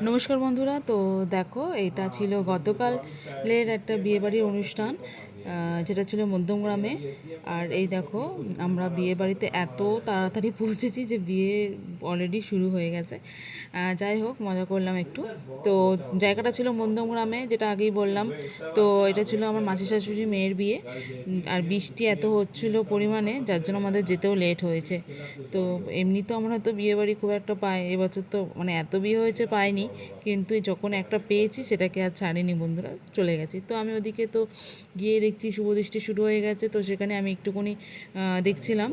নমস্কার বন্ধুরা। তো দেখো, এটা ছিল গতকালের একটা বিয়েবাড়ির অনুষ্ঠান, যেটা ছিল মধ্যমগ্রামে। আর এই দেখো, আমরা বিয়েবাড়িতে এত তাড়াতাড়ি পৌঁছেছি যে বিয়ে অলরেডি শুরু হয়ে গেছে। যাই হোক, মজা করলাম একটু। তো জায়গাটা ছিল মধ্যমগ্রামে, যেটা আগেই বললাম। তো এটা ছিল আমার মাসি শাশুড়ি মেয়ের বিয়ে। আর বৃষ্টি এত হচ্ছিল পরিমাণে, যার জন্য আমাদের যেতেও লেট হয়েছে। তো এমনি তো আমরা তো বিয়েবাড়ি খুব একটা পাই, এবছর তো মানে এত বিয়ে হয়েছে পাইনি, কিন্তু যখন একটা পেয়েছি সেটাকে আর ছাড়িনি বন্ধুরা, চলে গেছি। তো আমি ওদিকে তো গিয়ে দেখছি শুভদৃষ্টি শুরু হয়ে গেছে, তো সেখানে আমি একটুখানি দেখছিলাম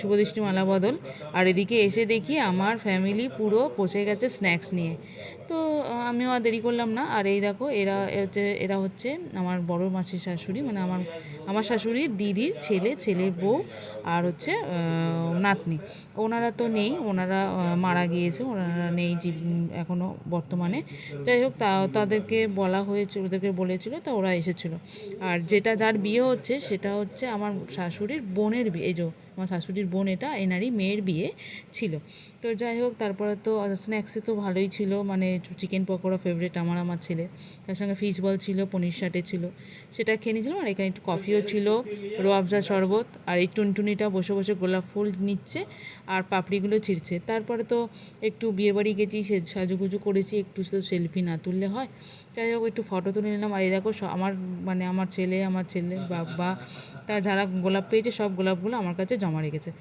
শুভদৃষ্টি মালা বদল। আর এদিকে এসে দেখি আমার ফ্যামিলি পুরো বসে গেছে স্ন্যাক্স নিয়ে। তো আমিও আর দেরি করলাম না। আর এই দেখো, এরা হচ্ছে আমার বড় মাসির শাশুড়ি, মানে আমার শাশুড়ির দিদির ছেলের বউ, আর হচ্ছে নাতনি। ওনারা তো নেই, ওনারা মারা গিয়েছে, ওনারা নেই এখনও বর্তমানে। যাই হোক, তাদেরকে বলা হয়েছে, ওদেরকে বলেছিল, তা ওরা এসেছিলো। আর যার বিয়ে হচ্ছে সেটা হচ্ছে আমার শাশুড়ির বোনের বিয়ে। এই যে আমার শাশুড়ির বোন, এটা এনারই মেয়ের বিয়ে ছিল। তো যাই হোক, তারপরে তো স্ন্যাক্সে তো ভালোই ছিল, মানে চিকেন পকোড়া ফেভারিট আমার ছেলে, তার সঙ্গে ফিশ বল ছিল, পনির সাটে ছিল, সেটা খেয়ে নিয়েছিলাম। আর এখানে একটু কফিও ছিল, রোয়াবজা শরবত। আর এই টুনটুনিটা বসে বসে গোলাপ ফুল নিচ্ছে আর পাপড়িগুলো ছিঁড়ছে। তারপরে তো একটু বিয়েবাড়ি গেছি, সাজুগুজু করেছি, একটু তো সেলফি না তুললে হয়। যাই হোক, একটু ফটো তুলে নিলাম। আর এই দেখো, আমার ছেলে বাবা, তা যারা গোলাপ পেয়েছে সব গোলাপগুলো আমার কাছে জমা রেখেছে।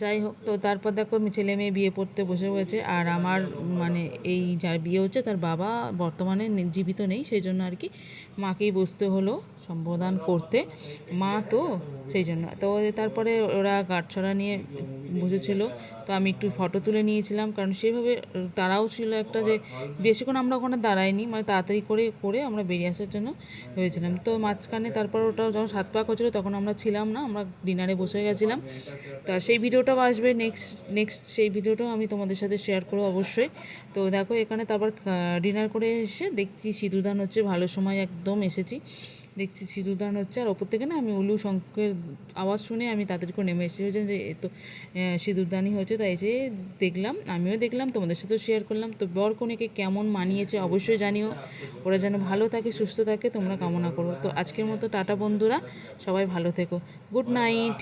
যাই হোক, তো তারপর দেখো ছেলে মেয়ে বিয়ে পড়তে বসে হয়েছে। আর আমার মানে এই যার বিয়ে হচ্ছে তার বাবা বর্তমানে জীবিত নেই, সেই জন্য আর কি মাকেই বসতে হলো সম্বোধন করতে, মা তো সেই জন্য। তো তারপরে ওরা গাঁটছড়া নিয়ে বসেছিল, তো আমি একটু ফটো তুলে নিয়েছিলাম, কারণ সেভাবে তারাও ছিল একটা, যে বেশিক্ষণ আমরা ওখানে দাঁড়াইনি, মানে তাড়াতাড়ি করে আমরা বেরিয়ে আসার জন্য হয়েছিলাম। তো মাঝখানে তারপর ওটা যখন 7 পাক হচ্ছিলো তখন আমরা ছিলাম না, আমরা ডিনারে বসে গেছিলাম। তা সেই ভিডিওটাও আসবে, নেক্সট সেই ভিডিওটাও আমি তোমাদের সাথে শেয়ার করবো অবশ্যই। তো দেখো, এখানে তারপর ডিনার করে এসে দেখছি সিঁদুরদান হচ্ছে, ভালো সময় একদম এসেছি। দেখছি সিঁদুরদান হচ্ছে, আর ওপর থেকে না আমি উলু শঙ্খের আওয়াজ শুনে আমি তাড়াতাড়ি করে নেমে এসেছি, যে তো সিঁদুরদানই হচ্ছে। তাই যে দেখলাম, আমিও দেখলাম, তোমাদের সাথেও শেয়ার করলাম। তো বর কনেকে কেমন মানিয়েছে অবশ্যই জানিও, ওরা যেন ভালো থাকে সুস্থ থাকে তোমরা কামনা করো। তো আজকের মতো টাটা বন্ধুরা, সবাই ভালো থেকো, গুড নাইট।